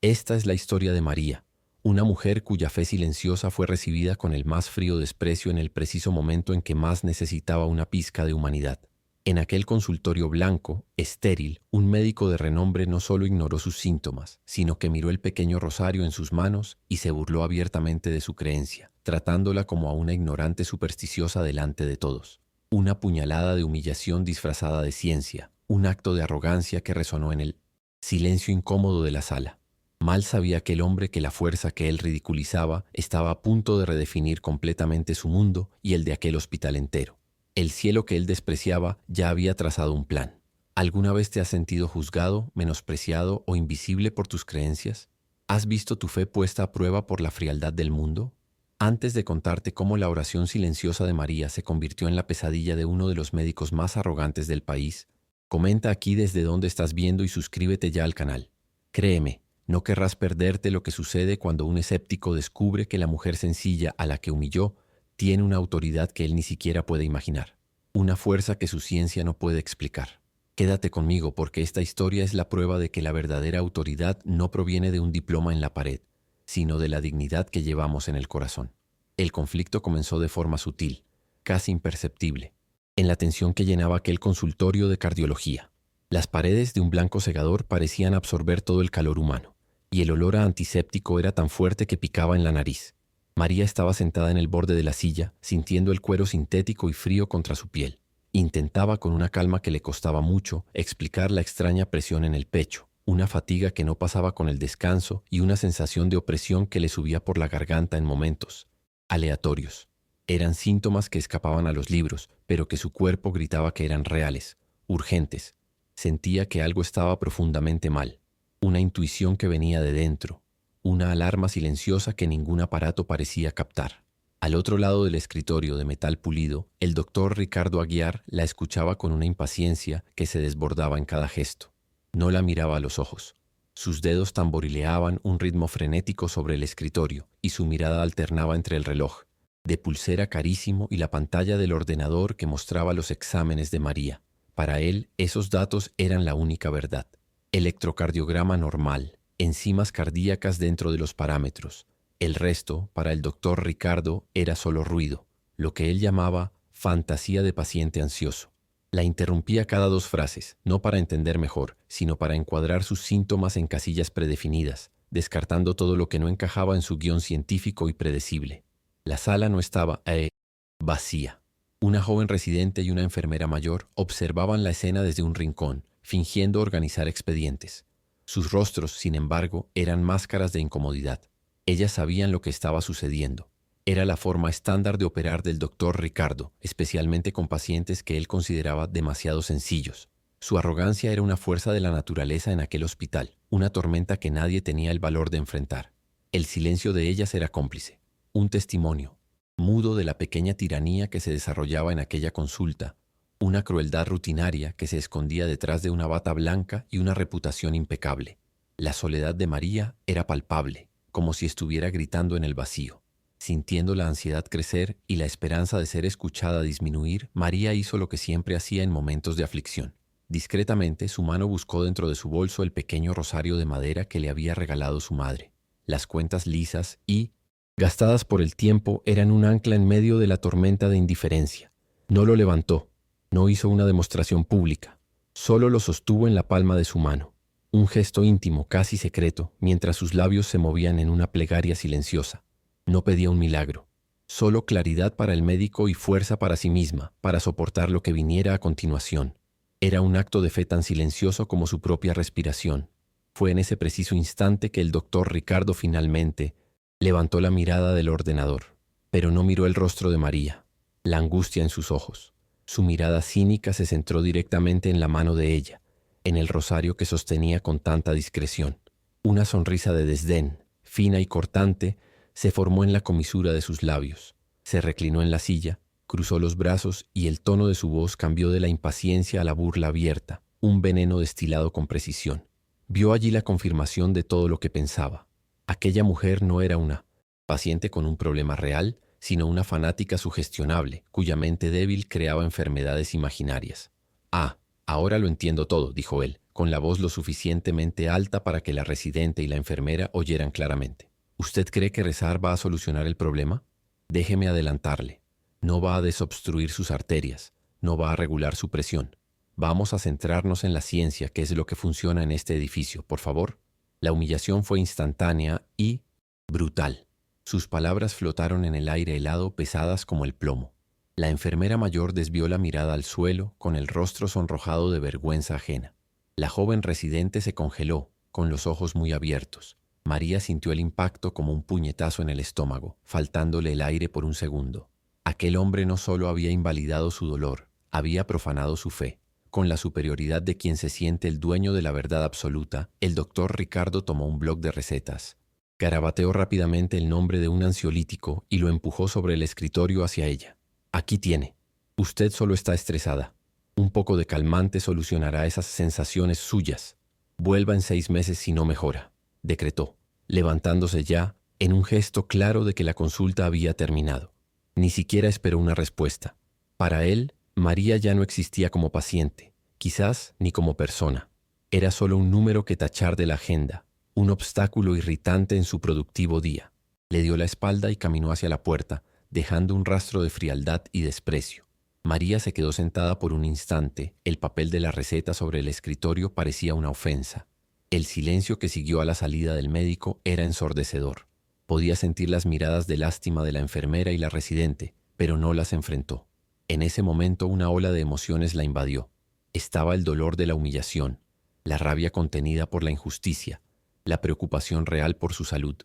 Esta es la historia de María, una mujer cuya fe silenciosa fue recibida con el más frío desprecio en el preciso momento en que más necesitaba una pizca de humanidad. En aquel consultorio blanco, estéril, un médico de renombre no solo ignoró sus síntomas, sino que miró el pequeño rosario en sus manos y se burló abiertamente de su creencia, tratándola como a una ignorante supersticiosa delante de todos. Una puñalada de humillación disfrazada de ciencia, un acto de arrogancia que resonó en el silencio incómodo de la sala. Mal sabía aquel hombre que la fuerza que él ridiculizaba estaba a punto de redefinir completamente su mundo y el de aquel hospital entero. El cielo que él despreciaba ya había trazado un plan. ¿Alguna vez te has sentido juzgado, menospreciado o invisible por tus creencias? ¿Has visto tu fe puesta a prueba por la frialdad del mundo? Antes de contarte cómo la oración silenciosa de María se convirtió en la pesadilla de uno de los médicos más arrogantes del país, comenta aquí desde dónde estás viendo y suscríbete ya al canal. Créeme, no querrás perderte lo que sucede cuando un escéptico descubre que la mujer sencilla a la que humilló tiene una autoridad que él ni siquiera puede imaginar, una fuerza que su ciencia no puede explicar. Quédate conmigo porque esta historia es la prueba de que la verdadera autoridad no proviene de un diploma en la pared, sino de la dignidad que llevamos en el corazón. El conflicto comenzó de forma sutil, casi imperceptible, en la tensión que llenaba aquel consultorio de cardiología. Las paredes de un blanco cegador parecían absorber todo el calor humano, y el olor a antiséptico era tan fuerte que picaba en la nariz. María estaba sentada en el borde de la silla, sintiendo el cuero sintético y frío contra su piel. Intentaba con una calma que le costaba mucho explicar la extraña presión en el pecho, una fatiga que no pasaba con el descanso y una sensación de opresión que le subía por la garganta en momentos aleatorios. Eran síntomas que escapaban a los libros, pero que su cuerpo gritaba que eran reales, urgentes. Sentía que algo estaba profundamente mal, una intuición que venía de dentro, una alarma silenciosa que ningún aparato parecía captar. Al otro lado del escritorio de metal pulido, el doctor Ricardo Aguiar la escuchaba con una impaciencia que se desbordaba en cada gesto. No la miraba a los ojos. Sus dedos tamborileaban un ritmo frenético sobre el escritorio y su mirada alternaba entre el reloj de pulsera carísimo y la pantalla del ordenador que mostraba los exámenes de María. Para él, esos datos eran la única verdad. Electrocardiograma normal, enzimas cardíacas dentro de los parámetros. El resto, para el doctor Ricardo, era solo ruido, lo que él llamaba fantasía de paciente ansioso. La interrumpía cada dos frases, no para entender mejor, sino para encuadrar sus síntomas en casillas predefinidas, descartando todo lo que no encajaba en su guión científico y predecible. La sala no estaba vacía. Una joven residente y una enfermera mayor observaban la escena desde un rincón, fingiendo organizar expedientes. Sus rostros, sin embargo, eran máscaras de incomodidad. Ellas sabían lo que estaba sucediendo. Era la forma estándar de operar del doctor Ricardo, especialmente con pacientes que él consideraba demasiado sencillos. Su arrogancia era una fuerza de la naturaleza en aquel hospital, una tormenta que nadie tenía el valor de enfrentar. El silencio de ellas era cómplice, un testimonio mudo de la pequeña tiranía que se desarrollaba en aquella consulta, una crueldad rutinaria que se escondía detrás de una bata blanca y una reputación impecable. La soledad de María era palpable, como si estuviera gritando en el vacío. Sintiendo la ansiedad crecer y la esperanza de ser escuchada disminuir, María hizo lo que siempre hacía en momentos de aflicción. Discretamente, su mano buscó dentro de su bolso el pequeño rosario de madera que le había regalado su madre. Las cuentas lisas y, gastadas por el tiempo, eran un ancla en medio de la tormenta de indiferencia. No lo levantó, no hizo una demostración pública, solo lo sostuvo en la palma de su mano. Un gesto íntimo, casi secreto, mientras sus labios se movían en una plegaria silenciosa. No pedía un milagro, solo claridad para el médico y fuerza para sí misma, para soportar lo que viniera a continuación. Era un acto de fe tan silencioso como su propia respiración. Fue en ese preciso instante que el doctor Ricardo finalmente levantó la mirada del ordenador, pero no miró el rostro de María, la angustia en sus ojos. Su mirada cínica se centró directamente en la mano de ella, en el rosario que sostenía con tanta discreción. Una sonrisa de desdén, fina y cortante, se formó en la comisura de sus labios. Se reclinó en la silla, cruzó los brazos y el tono de su voz cambió de la impaciencia a la burla abierta, un veneno destilado con precisión. Vio allí la confirmación de todo lo que pensaba. Aquella mujer no era una paciente con un problema real, sino una fanática sugestionable, cuya mente débil creaba enfermedades imaginarias. «Ah, ahora lo entiendo todo», dijo él, con la voz lo suficientemente alta para que la residente y la enfermera oyeran claramente. ¿Usted cree que rezar va a solucionar el problema? Déjeme adelantarle. No va a desobstruir sus arterias, no va a regular su presión. Vamos a centrarnos en la ciencia, que es lo que funciona en este edificio, por favor. La humillación fue instantánea y brutal. Sus palabras flotaron en el aire helado, pesadas como el plomo. La enfermera mayor desvió la mirada al suelo, con el rostro sonrojado de vergüenza ajena. La joven residente se congeló, con los ojos muy abiertos. María sintió el impacto como un puñetazo en el estómago, faltándole el aire por un segundo. Aquel hombre no solo había invalidado su dolor, había profanado su fe. Con la superioridad de quien se siente el dueño de la verdad absoluta, el doctor Ricardo tomó un bloc de recetas. Garabateó rápidamente el nombre de un ansiolítico y lo empujó sobre el escritorio hacia ella. Aquí tiene. Usted solo está estresada. Un poco de calmante solucionará esas sensaciones suyas. Vuelva en 6 meses si no mejora, decretó, levantándose ya, en un gesto claro de que la consulta había terminado. Ni siquiera esperó una respuesta. Para él, María ya no existía como paciente, quizás ni como persona. Era solo un número que tachar de la agenda, un obstáculo irritante en su productivo día. Le dio la espalda y caminó hacia la puerta, dejando un rastro de frialdad y desprecio. María se quedó sentada por un instante. El papel de la receta sobre el escritorio parecía una ofensa. El silencio que siguió a la salida del médico era ensordecedor. Podía sentir las miradas de lástima de la enfermera y la residente, pero no las enfrentó. En ese momento una ola de emociones la invadió. Estaba el dolor de la humillación, la rabia contenida por la injusticia, la preocupación real por su salud,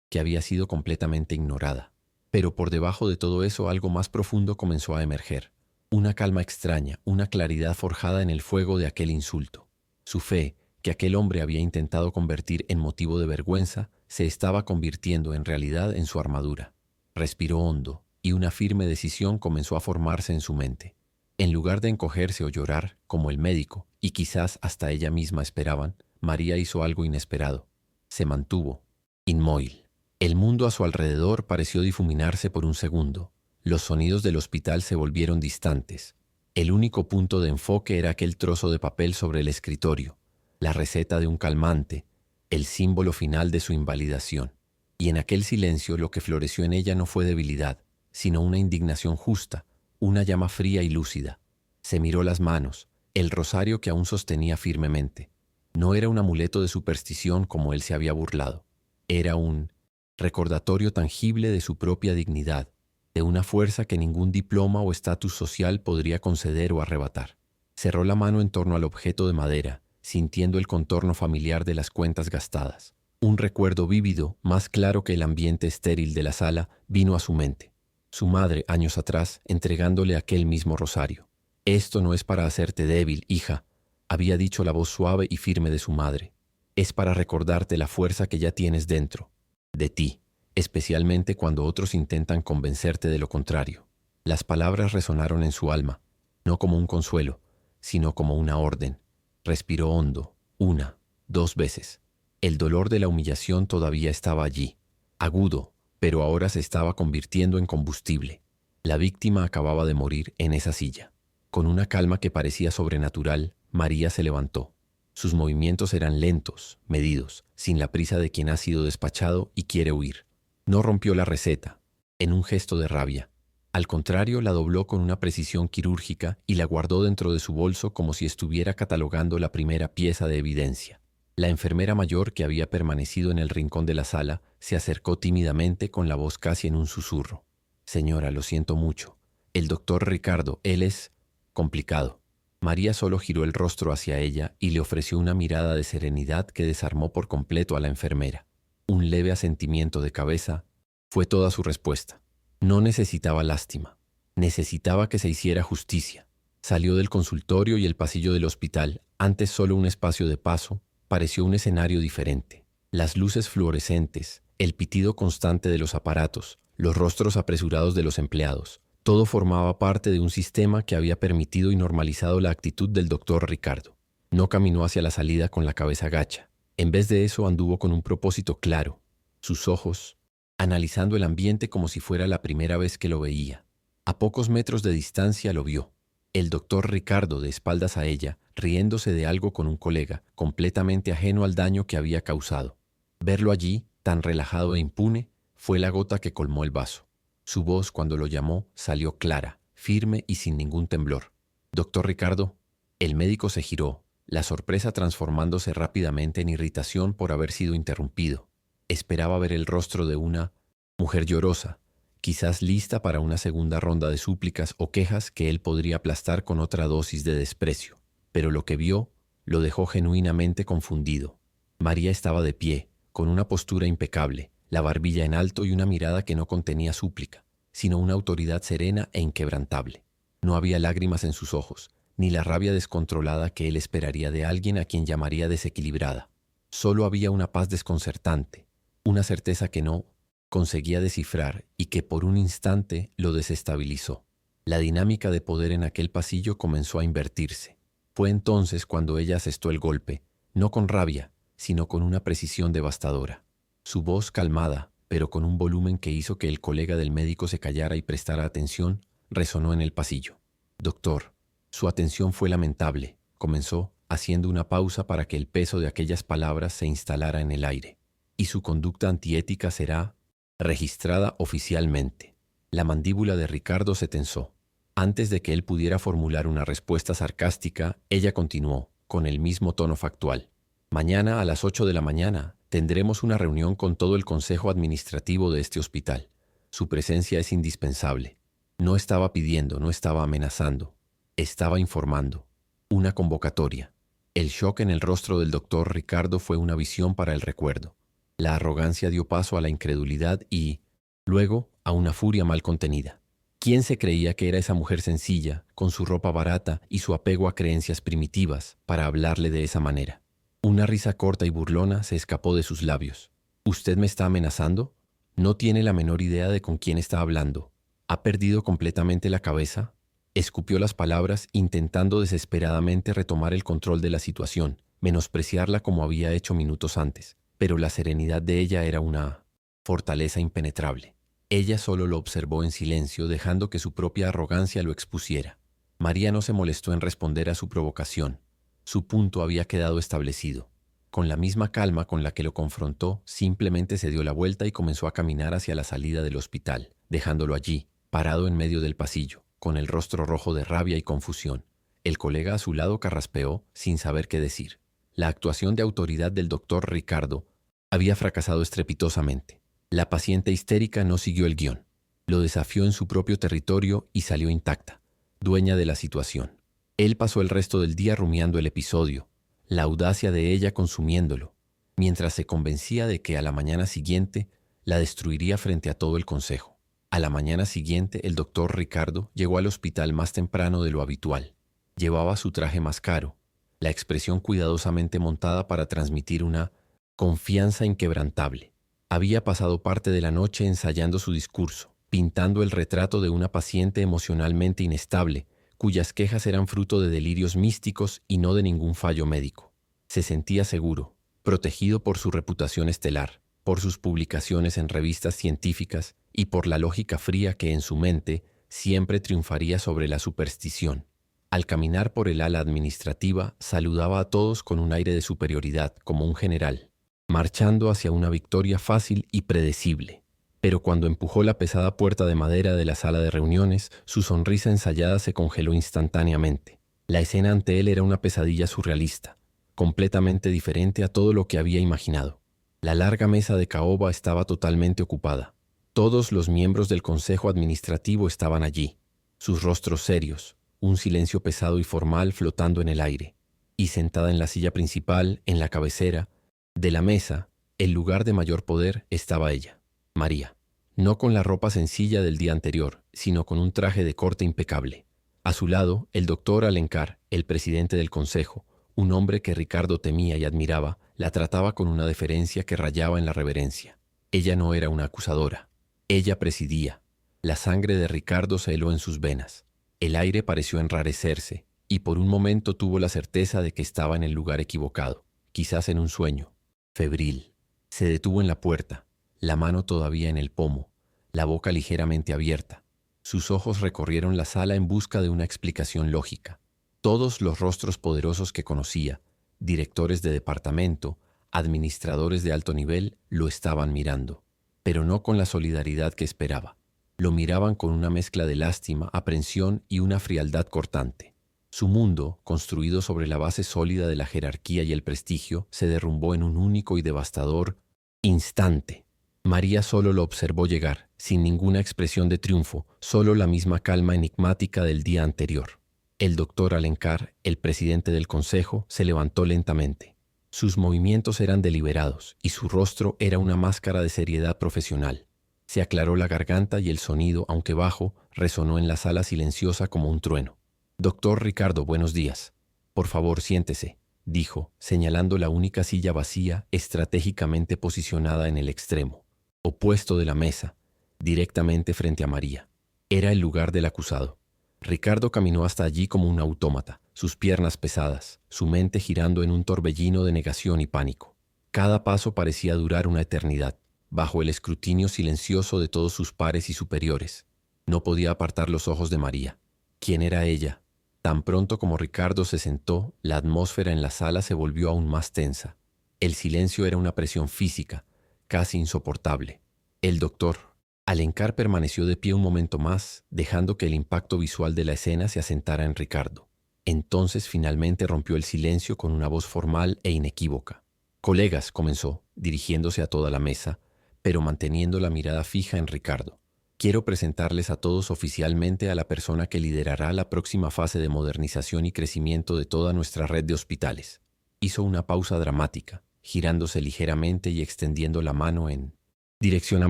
que había sido completamente ignorada. Pero por debajo de todo eso algo más profundo comenzó a emerger. Una calma extraña, una claridad forjada en el fuego de aquel insulto. Su fe, que aquel hombre había intentado convertir en motivo de vergüenza, se estaba convirtiendo en realidad en su armadura. Respiró hondo, y una firme decisión comenzó a formarse en su mente. En lugar de encogerse o llorar, como el médico, y quizás hasta ella misma esperaban, María hizo algo inesperado. Se mantuvo, inmóvil. El mundo a su alrededor pareció difuminarse por un segundo. Los sonidos del hospital se volvieron distantes. El único punto de enfoque era aquel trozo de papel sobre el escritorio, la receta de un calmante, el símbolo final de su invalidación. Y en aquel silencio lo que floreció en ella no fue debilidad, sino una indignación justa, una llama fría y lúcida. Se miró las manos, el rosario que aún sostenía firmemente. No era un amuleto de superstición como él se había burlado. Era un recordatorio tangible de su propia dignidad, de una fuerza que ningún diploma o estatus social podría conceder o arrebatar. Cerró la mano en torno al objeto de madera, sintiendo el contorno familiar de las cuentas gastadas. Un recuerdo vívido, más claro que el ambiente estéril de la sala, vino a su mente. Su madre, años atrás, entregándole aquel mismo rosario. «Esto no es para hacerte débil, hija», había dicho la voz suave y firme de su madre. «Es para recordarte la fuerza que ya tienes dentro, de ti, especialmente cuando otros intentan convencerte de lo contrario». Las palabras resonaron en su alma, no como un consuelo, sino como una orden. Respiró hondo, 1, 2 veces. El dolor de la humillación todavía estaba allí, agudo, pero ahora se estaba convirtiendo en combustible. La víctima acababa de morir en esa silla. Con una calma que parecía sobrenatural, María se levantó. Sus movimientos eran lentos, medidos, sin la prisa de quien ha sido despachado y quiere huir. No rompió la receta, en un gesto de rabia. Al contrario, la dobló con una precisión quirúrgica y la guardó dentro de su bolso como si estuviera catalogando la primera pieza de evidencia. La enfermera mayor, que había permanecido en el rincón de la sala, se acercó tímidamente con la voz casi en un susurro. «Señora, lo siento mucho. El doctor Ricardo, él es complicado». María solo giró el rostro hacia ella y le ofreció una mirada de serenidad que desarmó por completo a la enfermera. Un leve asentimiento de cabeza fue toda su respuesta. No necesitaba lástima. Necesitaba que se hiciera justicia. Salió del consultorio y el pasillo del hospital, antes solo un espacio de paso, pareció un escenario diferente. Las luces fluorescentes, el pitido constante de los aparatos, los rostros apresurados de los empleados, todo formaba parte de un sistema que había permitido y normalizado la actitud del doctor Ricardo. No caminó hacia la salida con la cabeza gacha. En vez de eso anduvo con un propósito claro. Sus ojos, analizando el ambiente como si fuera la primera vez que lo veía. A pocos metros de distancia lo vio. El doctor Ricardo, de espaldas a ella, riéndose de algo con un colega, completamente ajeno al daño que había causado. Verlo allí, tan relajado e impune, fue la gota que colmó el vaso. Su voz, cuando lo llamó, salió clara, firme y sin ningún temblor. «Doctor Ricardo». El médico se giró, la sorpresa transformándose rápidamente en irritación por haber sido interrumpido. Esperaba ver el rostro de una mujer llorosa, quizás lista para una segunda ronda de súplicas o quejas que él podría aplastar con otra dosis de desprecio. Pero lo que vio lo dejó genuinamente confundido. María estaba de pie, con una postura impecable, la barbilla en alto y una mirada que no contenía súplica, sino una autoridad serena e inquebrantable. No había lágrimas en sus ojos, ni la rabia descontrolada que él esperaría de alguien a quien llamaría desequilibrada. Solo había una paz desconcertante, una certeza que no conseguía descifrar y que por un instante lo desestabilizó. La dinámica de poder en aquel pasillo comenzó a invertirse. Fue entonces cuando ella asestó el golpe, no con rabia, sino con una precisión devastadora. Su voz calmada, pero con un volumen que hizo que el colega del médico se callara y prestara atención, resonó en el pasillo. «Doctor». Su atención fue lamentable. Comenzó, haciendo una pausa para que el peso de aquellas palabras se instalara en el aire. «Y su conducta antiética será registrada oficialmente». La mandíbula de Ricardo se tensó. Antes de que él pudiera formular una respuesta sarcástica, ella continuó, con el mismo tono factual. «Mañana a las 8 de la mañana tendremos una reunión con todo el consejo administrativo de este hospital. Su presencia es indispensable». No estaba pidiendo, no estaba amenazando. Estaba informando. Una convocatoria. El shock en el rostro del doctor Ricardo fue una visión para el recuerdo. La arrogancia dio paso a la incredulidad y, luego, a una furia mal contenida. ¿Quién se creía que era esa mujer sencilla, con su ropa barata y su apego a creencias primitivas, para hablarle de esa manera? Una risa corta y burlona se escapó de sus labios. «¿Usted me está amenazando? No tiene la menor idea de con quién está hablando. ¿Ha perdido completamente la cabeza?». Escupió las palabras, intentando desesperadamente retomar el control de la situación, menospreciarla como había hecho minutos antes. Pero la serenidad de ella era una fortaleza impenetrable. Ella solo lo observó en silencio, dejando que su propia arrogancia lo expusiera. María no se molestó en responder a su provocación. Su punto había quedado establecido. Con la misma calma con la que lo confrontó, simplemente se dio la vuelta y comenzó a caminar hacia la salida del hospital, dejándolo allí, parado en medio del pasillo, con el rostro rojo de rabia y confusión. El colega a su lado carraspeó, sin saber qué decir. La actuación de autoridad del doctor Ricardo había fracasado estrepitosamente. La paciente histérica no siguió el guión. Lo desafió en su propio territorio y salió intacta, dueña de la situación. Él pasó el resto del día rumiando el episodio, la audacia de ella consumiéndolo, mientras se convencía de que a la mañana siguiente la destruiría frente a todo el consejo. A la mañana siguiente, el doctor Ricardo llegó al hospital más temprano de lo habitual. Llevaba su traje más caro, la expresión cuidadosamente montada para transmitir una confianza inquebrantable. Había pasado parte de la noche ensayando su discurso, pintando el retrato de una paciente emocionalmente inestable, cuyas quejas eran fruto de delirios místicos y no de ningún fallo médico. Se sentía seguro, protegido por su reputación estelar, por sus publicaciones en revistas científicas y por la lógica fría que en su mente siempre triunfaría sobre la superstición. Al caminar por el ala administrativa, saludaba a todos con un aire de superioridad, como un general, marchando hacia una victoria fácil y predecible. Pero cuando empujó la pesada puerta de madera de la sala de reuniones, su sonrisa ensayada se congeló instantáneamente. La escena ante él era una pesadilla surrealista, completamente diferente a todo lo que había imaginado. La larga mesa de caoba estaba totalmente ocupada. Todos los miembros del consejo administrativo estaban allí, sus rostros serios, un silencio pesado y formal flotando en el aire. Y sentada en la silla principal, en la cabecera de la mesa, el lugar de mayor poder, estaba ella, María. No con la ropa sencilla del día anterior, sino con un traje de corte impecable. A su lado, el doctor Alencar, el presidente del consejo, un hombre que Ricardo temía y admiraba, la trataba con una deferencia que rayaba en la reverencia. Ella no era una acusadora. Ella presidía. La sangre de Ricardo se heló en sus venas. El aire pareció enrarecerse, y por un momento tuvo la certeza de que estaba en el lugar equivocado, quizás en un sueño. Febril. Se detuvo en la puerta, la mano todavía en el pomo, la boca ligeramente abierta. Sus ojos recorrieron la sala en busca de una explicación lógica. Todos los rostros poderosos que conocía, directores de departamento, administradores de alto nivel, lo estaban mirando, pero no con la solidaridad que esperaba. Lo miraban con una mezcla de lástima, aprensión y una frialdad cortante. Su mundo, construido sobre la base sólida de la jerarquía y el prestigio, se derrumbó en un único y devastador instante. María solo lo observó llegar, sin ninguna expresión de triunfo, solo la misma calma enigmática del día anterior. El doctor Alencar, el presidente del consejo, se levantó lentamente. Sus movimientos eran deliberados y su rostro era una máscara de seriedad profesional. Se aclaró la garganta y el sonido, aunque bajo, resonó en la sala silenciosa como un trueno. «Doctor Ricardo, buenos días. Por favor, siéntese», dijo, señalando la única silla vacía estratégicamente posicionada en el extremo, opuesto de la mesa, directamente frente a María. Era el lugar del acusado. Ricardo caminó hasta allí como un autómata, sus piernas pesadas, su mente girando en un torbellino de negación y pánico. Cada paso parecía durar una eternidad, bajo el escrutinio silencioso de todos sus pares y superiores. No podía apartar los ojos de María. ¿Quién era ella? Tan pronto como Ricardo se sentó, la atmósfera en la sala se volvió aún más tensa. El silencio era una presión física, casi insoportable. El doctor Alencar permaneció de pie un momento más, dejando que el impacto visual de la escena se asentara en Ricardo. Entonces finalmente rompió el silencio con una voz formal e inequívoca. «Colegas», comenzó, dirigiéndose a toda la mesa, pero manteniendo la mirada fija en Ricardo. «Quiero presentarles a todos oficialmente a la persona que liderará la próxima fase de modernización y crecimiento de toda nuestra red de hospitales». Hizo una pausa dramática, girándose ligeramente y extendiendo la mano en dirección a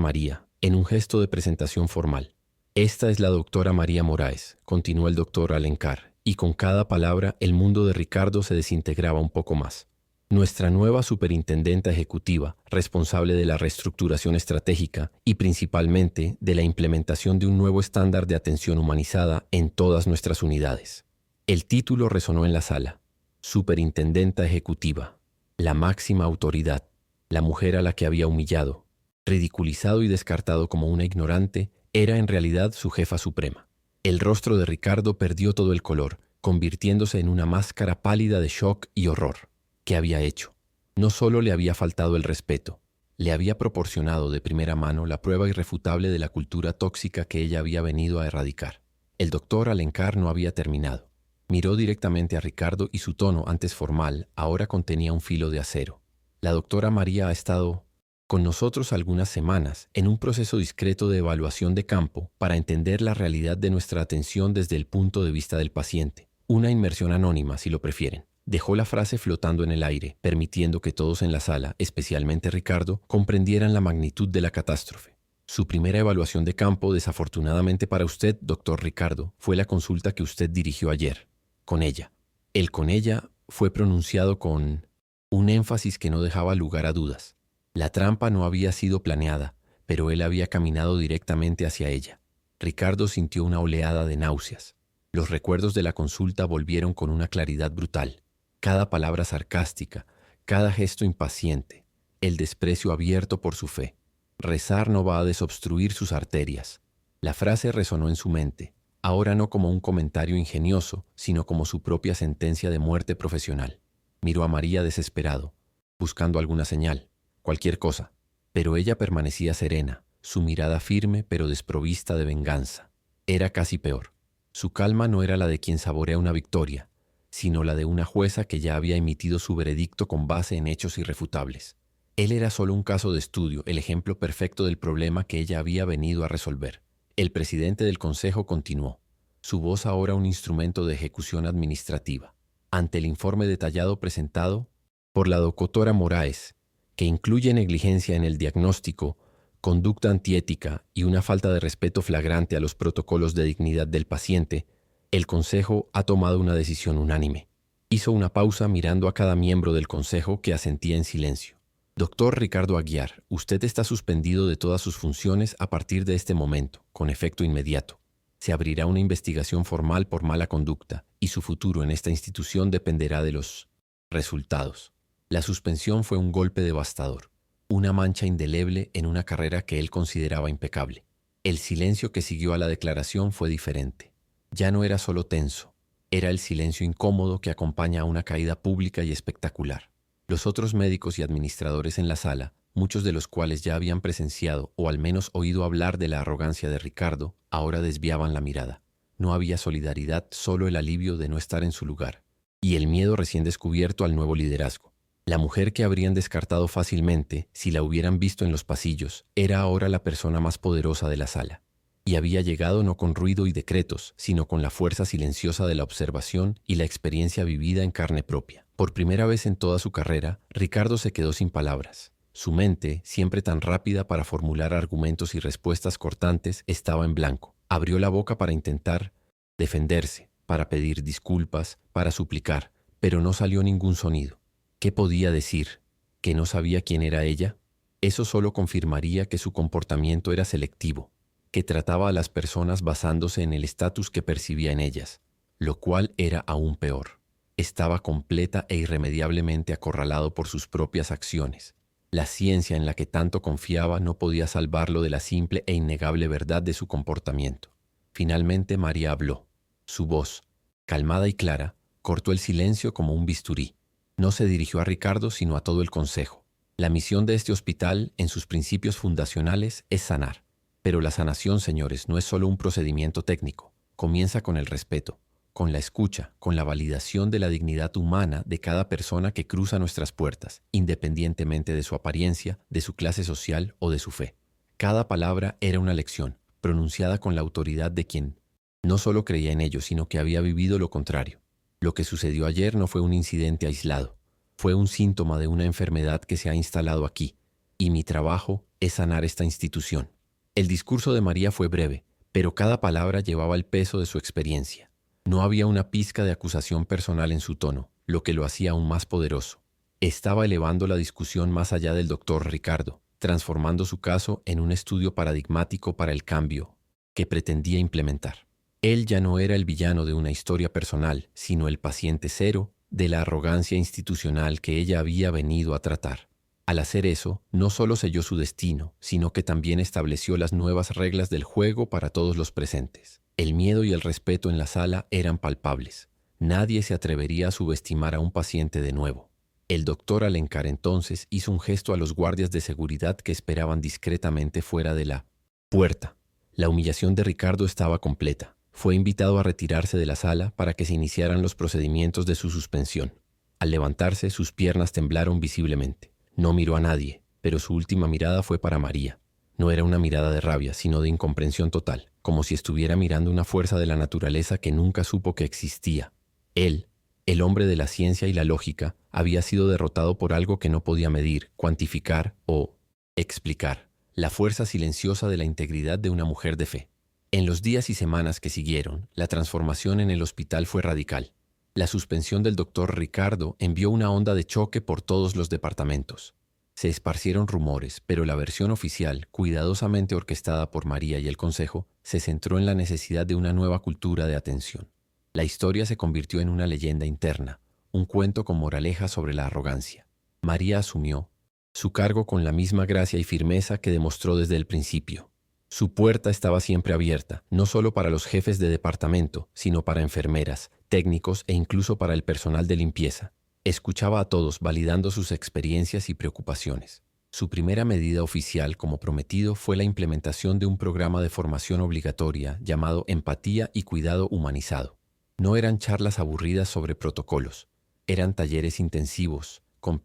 María, en un gesto de presentación formal. «Esta es la doctora María Moraes», continuó el doctor Alencar, y con cada palabra el mundo de Ricardo se desintegraba un poco más. «Nuestra nueva superintendenta ejecutiva, responsable de la reestructuración estratégica y principalmente de la implementación de un nuevo estándar de atención humanizada en todas nuestras unidades». El título resonó en la sala. Superintendenta ejecutiva, la máxima autoridad, la mujer a la que había humillado, ridiculizado y descartado como una ignorante, era en realidad su jefa suprema. El rostro de Ricardo perdió todo el color, convirtiéndose en una máscara pálida de shock y horror. ¿Qué había hecho? No solo le había faltado el respeto, le había proporcionado de primera mano la prueba irrefutable de la cultura tóxica que ella había venido a erradicar. El doctor Alencar no había terminado. Miró directamente a Ricardo y su tono, antes formal, ahora contenía un filo de acero. «La doctora María ha estado con nosotros algunas semanas en un proceso discreto de evaluación de campo para entender la realidad de nuestra atención desde el punto de vista del paciente. Una inmersión anónima, si lo prefieren». Dejó la frase flotando en el aire, permitiendo que todos en la sala, especialmente Ricardo, comprendieran la magnitud de la catástrofe. «Su primera evaluación de campo, desafortunadamente para usted, doctor Ricardo, fue la consulta que usted dirigió ayer. Con ella». El «con ella» fue pronunciado con un énfasis que no dejaba lugar a dudas. La trampa no había sido planeada, pero él había caminado directamente hacia ella. Ricardo sintió una oleada de náuseas. Los recuerdos de la consulta volvieron con una claridad brutal. Cada palabra sarcástica, cada gesto impaciente, el desprecio abierto por su fe. «Rezar no va a desobstruir sus arterias». La frase resonó en su mente, ahora no como un comentario ingenioso, sino como su propia sentencia de muerte profesional. Miró a María desesperado, buscando alguna señal, cualquier cosa, pero ella permanecía serena, su mirada firme pero desprovista de venganza. Era casi peor. Su calma no era la de quien saborea una victoria, sino la de una jueza que ya había emitido su veredicto con base en hechos irrefutables. Él era solo un caso de estudio, el ejemplo perfecto del problema que ella había venido a resolver. El presidente del consejo continuó, su voz ahora un instrumento de ejecución administrativa. Ante el informe detallado presentado por la doctora Moraes, que incluye negligencia en el diagnóstico, conducta antiética y una falta de respeto flagrante a los protocolos de dignidad del paciente, el Consejo ha tomado una decisión unánime. Hizo una pausa mirando a cada miembro del Consejo que asentía en silencio. «Doctor Ricardo Aguiar, usted está suspendido de todas sus funciones a partir de este momento, con efecto inmediato. Se abrirá una investigación formal por mala conducta y su futuro en esta institución dependerá de los resultados». La suspensión fue un golpe devastador, una mancha indeleble en una carrera que él consideraba impecable. El silencio que siguió a la declaración fue diferente. Ya no era solo tenso, era el silencio incómodo que acompaña a una caída pública y espectacular. Los otros médicos y administradores en la sala, muchos de los cuales ya habían presenciado o al menos oído hablar de la arrogancia de Ricardo, ahora desviaban la mirada. No había solidaridad, solo el alivio de no estar en su lugar, y el miedo recién descubierto al nuevo liderazgo. La mujer que habrían descartado fácilmente, si la hubieran visto en los pasillos, era ahora la persona más poderosa de la sala. Y había llegado no con ruido y decretos, sino con la fuerza silenciosa de la observación y la experiencia vivida en carne propia. Por primera vez en toda su carrera, Ricardo se quedó sin palabras. Su mente, siempre tan rápida para formular argumentos y respuestas cortantes, estaba en blanco. Abrió la boca para intentar defenderse, para pedir disculpas, para suplicar, pero no salió ningún sonido. ¿Qué podía decir? ¿Que no sabía quién era ella? Eso solo confirmaría que su comportamiento era selectivo, que trataba a las personas basándose en el estatus que percibía en ellas, lo cual era aún peor. Estaba completa e irremediablemente acorralado por sus propias acciones. La ciencia en la que tanto confiaba no podía salvarlo de la simple e innegable verdad de su comportamiento. Finalmente María habló. Su voz, calmada y clara, cortó el silencio como un bisturí. No se dirigió a Ricardo sino a todo el consejo. La misión de este hospital, en sus principios fundacionales, es sanar. Pero la sanación, señores, no es solo un procedimiento técnico. Comienza con el respeto, con la escucha, con la validación de la dignidad humana de cada persona que cruza nuestras puertas, independientemente de su apariencia, de su clase social o de su fe. Cada palabra era una lección, pronunciada con la autoridad de quien no solo creía en ello, sino que había vivido lo contrario. Lo que sucedió ayer no fue un incidente aislado, fue un síntoma de una enfermedad que se ha instalado aquí, y mi trabajo es sanar esta institución. El discurso de María fue breve, pero cada palabra llevaba el peso de su experiencia. No había una pizca de acusación personal en su tono, lo que lo hacía aún más poderoso. Estaba elevando la discusión más allá del doctor Ricardo, transformando su caso en un estudio paradigmático para el cambio que pretendía implementar. Él ya no era el villano de una historia personal, sino el paciente cero de la arrogancia institucional que ella había venido a tratar. Al hacer eso, no solo selló su destino, sino que también estableció las nuevas reglas del juego para todos los presentes. El miedo y el respeto en la sala eran palpables. Nadie se atrevería a subestimar a un paciente de nuevo. El doctor Alencar entonces hizo un gesto a los guardias de seguridad que esperaban discretamente fuera de la puerta. La humillación de Ricardo estaba completa. Fue invitado a retirarse de la sala para que se iniciaran los procedimientos de su suspensión. Al levantarse, sus piernas temblaron visiblemente. No miró a nadie, pero su última mirada fue para María. No era una mirada de rabia, sino de incomprensión total, como si estuviera mirando una fuerza de la naturaleza que nunca supo que existía. Él, el hombre de la ciencia y la lógica, había sido derrotado por algo que no podía medir, cuantificar o explicar: la fuerza silenciosa de la integridad de una mujer de fe. En los días y semanas que siguieron, la transformación en el hospital fue radical. La suspensión del doctor Ricardo envió una onda de choque por todos los departamentos. Se esparcieron rumores, pero la versión oficial, cuidadosamente orquestada por María y el Consejo, se centró en la necesidad de una nueva cultura de atención. La historia se convirtió en una leyenda interna, un cuento con moraleja sobre la arrogancia. María asumió su cargo con la misma gracia y firmeza que demostró desde el principio. Su puerta estaba siempre abierta, no solo para los jefes de departamento, sino para enfermeras, técnicos e incluso para el personal de limpieza. Escuchaba a todos, validando sus experiencias y preocupaciones. Su primera medida oficial, como prometido, fue la implementación de un programa de formación obligatoria llamado Empatía y Cuidado Humanizado. No eran charlas aburridas sobre protocolos, eran talleres intensivos, con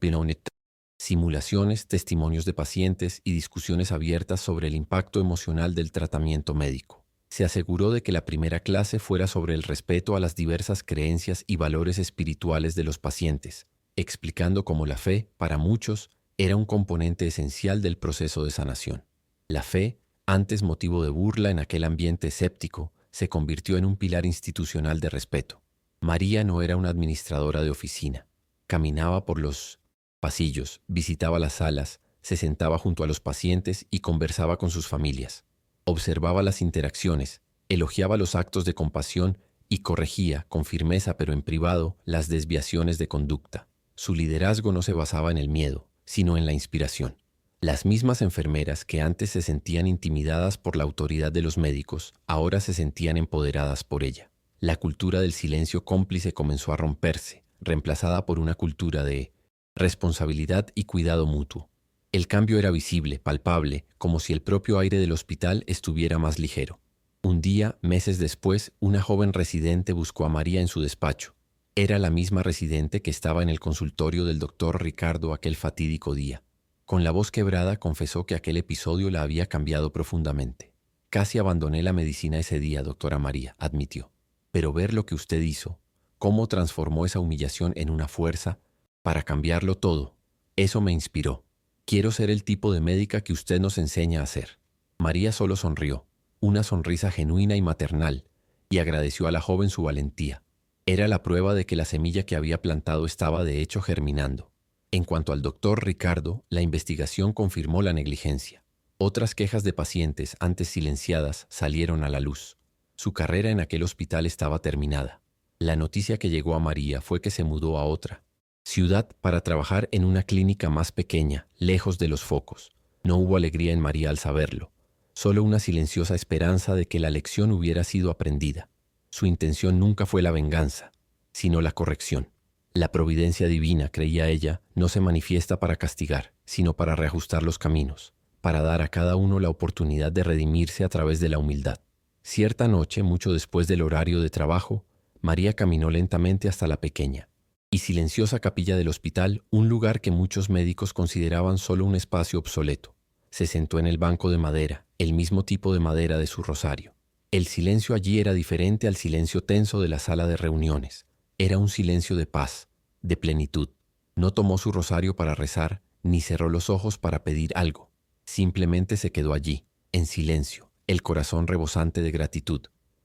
simulaciones, testimonios de pacientes y discusiones abiertas sobre el impacto emocional del tratamiento médico. Se aseguró de que la primera clase fuera sobre el respeto a las diversas creencias y valores espirituales de los pacientes, explicando cómo la fe, para muchos, era un componente esencial del proceso de sanación. La fe, antes motivo de burla en aquel ambiente escéptico, se convirtió en un pilar institucional de respeto. María no era una administradora de oficina. Caminaba por los pasillos, visitaba las salas, se sentaba junto a los pacientes y conversaba con sus familias. Observaba las interacciones, elogiaba los actos de compasión y corregía, con firmeza pero en privado, las desviaciones de conducta. Su liderazgo no se basaba en el miedo, sino en la inspiración. Las mismas enfermeras que antes se sentían intimidadas por la autoridad de los médicos, ahora se sentían empoderadas por ella. La cultura del silencio cómplice comenzó a romperse, reemplazada por una cultura de responsabilidad y cuidado mutuo. El cambio era visible, palpable, como si el propio aire del hospital estuviera más ligero. Un día, meses después, una joven residente buscó a María en su despacho. Era la misma residente que estaba en el consultorio del doctor Ricardo aquel fatídico día. Con la voz quebrada confesó que aquel episodio la había cambiado profundamente. Casi abandoné la medicina ese día, doctora María, admitió. Pero ver lo que usted hizo, cómo transformó esa humillación en una fuerza para cambiarlo todo, eso me inspiró. Quiero ser el tipo de médica que usted nos enseña a ser. María solo sonrió, una sonrisa genuina y maternal, y agradeció a la joven su valentía. Era la prueba de que la semilla que había plantado estaba de hecho germinando. En cuanto al doctor Ricardo, la investigación confirmó la negligencia. Otras quejas de pacientes antes silenciadas salieron a la luz. Su carrera en aquel hospital estaba terminada. La noticia que llegó a María fue que se mudó a otra ciudad para trabajar en una clínica más pequeña, lejos de los focos. No hubo alegría en María al saberlo, solo una silenciosa esperanza de que la lección hubiera sido aprendida. Su intención nunca fue la venganza, sino la corrección. La providencia divina, creía ella, no se manifiesta para castigar, sino para reajustar los caminos, para dar a cada uno la oportunidad de redimirse a través de la humildad. Cierta noche, mucho después del horario de trabajo, María caminó lentamente hasta la pequeña y silenciosa capilla del hospital, un lugar que muchos médicos consideraban solo un espacio obsoleto. Se sentó en el banco de madera, el mismo tipo de madera de su rosario. El silencio allí era diferente al silencio tenso de la sala de reuniones. Era un silencio de paz, de plenitud. No tomó su rosario para rezar, ni cerró los ojos para pedir algo. Simplemente se quedó allí, en silencio, el corazón rebosante de gratitud.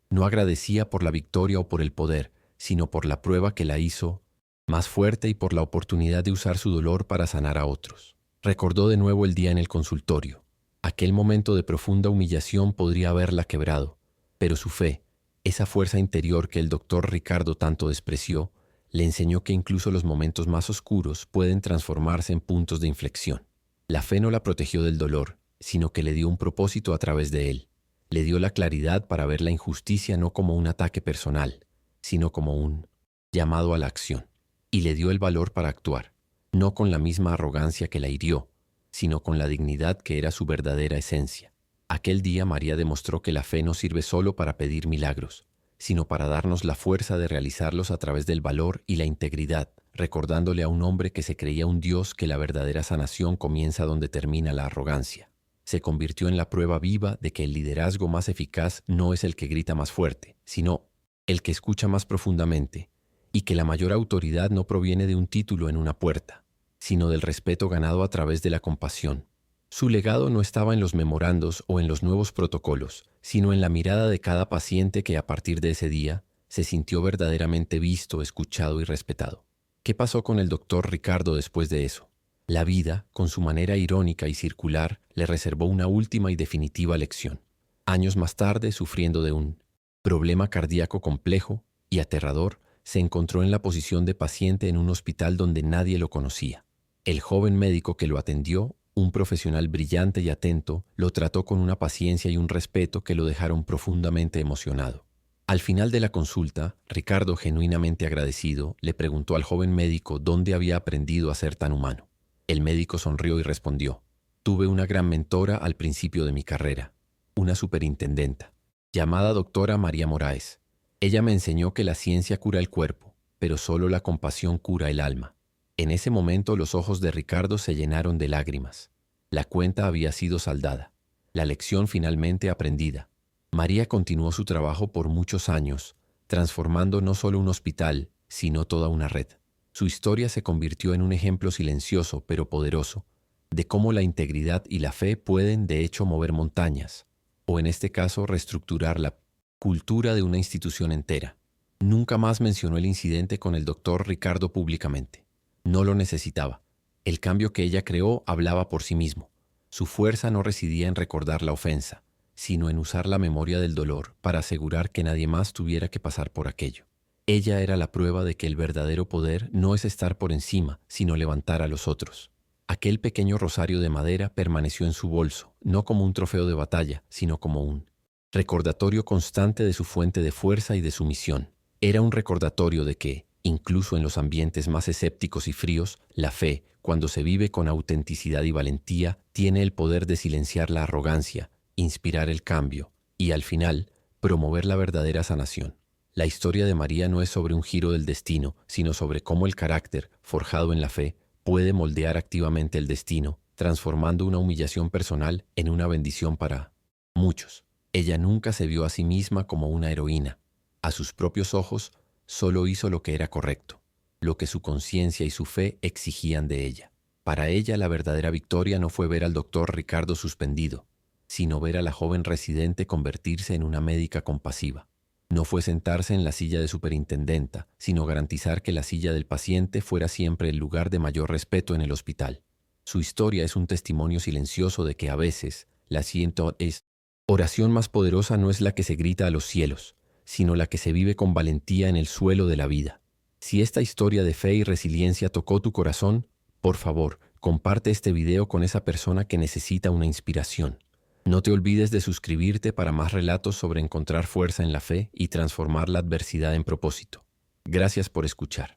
No agradecía por la victoria o por el poder, sino por la prueba que la hizo más fuerte y por la oportunidad de usar su dolor para sanar a otros. Recordó de nuevo el día en el consultorio. Aquel momento de profunda humillación podría haberla quebrado, pero su fe, esa fuerza interior que el doctor Ricardo tanto despreció, le enseñó que incluso los momentos más oscuros pueden transformarse en puntos de inflexión. La fe no la protegió del dolor, sino que le dio un propósito a través de él. Le dio la claridad para ver la injusticia no como un ataque personal, sino como un llamado a la acción. Y le dio el valor para actuar, no con la misma arrogancia que la hirió, sino con la dignidad que era su verdadera esencia. Aquel día María demostró que la fe no sirve solo para pedir milagros, sino para darnos la fuerza de realizarlos a través del valor y la integridad, recordándole a un hombre que se creía un Dios que la verdadera sanación comienza donde termina la arrogancia. Se convirtió en la prueba viva de que el liderazgo más eficaz no es el que grita más fuerte, sino el que escucha más profundamente, y que la mayor autoridad no proviene de un título en una puerta, sino del respeto ganado a través de la compasión. Su legado no estaba en los memorandos o en los nuevos protocolos, sino en la mirada de cada paciente que a partir de ese día se sintió verdaderamente visto, escuchado y respetado. ¿Qué pasó con el doctor Ricardo después de eso? La vida, con su manera irónica y circular, le reservó una última y definitiva lección. Años más tarde, sufriendo de un problema cardíaco complejo y aterrador, se encontró en la posición de paciente en un hospital donde nadie lo conocía. El joven médico que lo atendió, un profesional brillante y atento, lo trató con una paciencia y un respeto que lo dejaron profundamente emocionado. Al final de la consulta, Ricardo, genuinamente agradecido, le preguntó al joven médico dónde había aprendido a ser tan humano. El médico sonrió y respondió: «Tuve una gran mentora al principio de mi carrera, una superintendenta, llamada doctora María Moraes. Ella me enseñó que la ciencia cura el cuerpo, pero solo la compasión cura el alma». En ese momento los ojos de Ricardo se llenaron de lágrimas. La cuenta había sido saldada, la lección finalmente aprendida. María continuó su trabajo por muchos años, transformando no solo un hospital, sino toda una red. Su historia se convirtió en un ejemplo silencioso pero poderoso de cómo la integridad y la fe pueden de hecho mover montañas, o en este caso reestructurar la cultura de una institución entera. Nunca más mencionó el incidente con el doctor Ricardo públicamente. No lo necesitaba. El cambio que ella creó hablaba por sí mismo. Su fuerza no residía en recordar la ofensa, sino en usar la memoria del dolor para asegurar que nadie más tuviera que pasar por aquello. Ella era la prueba de que el verdadero poder no es estar por encima, sino levantar a los otros. Aquel pequeño rosario de madera permaneció en su bolso, no como un trofeo de batalla, sino como un recordatorio constante de su fuente de fuerza y de su misión. Era un recordatorio de que, incluso en los ambientes más escépticos y fríos, la fe, cuando se vive con autenticidad y valentía, tiene el poder de silenciar la arrogancia, inspirar el cambio y, al final, promover la verdadera sanación. La historia de María no es sobre un giro del destino, sino sobre cómo el carácter, forjado en la fe, puede moldear activamente el destino, transformando una humillación personal en una bendición para muchos. Ella nunca se vio a sí misma como una heroína. A sus propios ojos, solo hizo lo que era correcto, lo que su conciencia y su fe exigían de ella. Para ella, la verdadera victoria no fue ver al doctor Ricardo suspendido, sino ver a la joven residente convertirse en una médica compasiva. No fue sentarse en la silla de superintendenta, sino garantizar que la silla del paciente fuera siempre el lugar de mayor respeto en el hospital. Su historia es un testimonio silencioso de que a veces la oración más poderosa no es la que se grita a los cielos, sino la que se vive con valentía en el suelo de la vida. Si esta historia de fe y resiliencia tocó tu corazón, por favor, comparte este video con esa persona que necesita una inspiración. No te olvides de suscribirte para más relatos sobre encontrar fuerza en la fe y transformar la adversidad en propósito. Gracias por escuchar.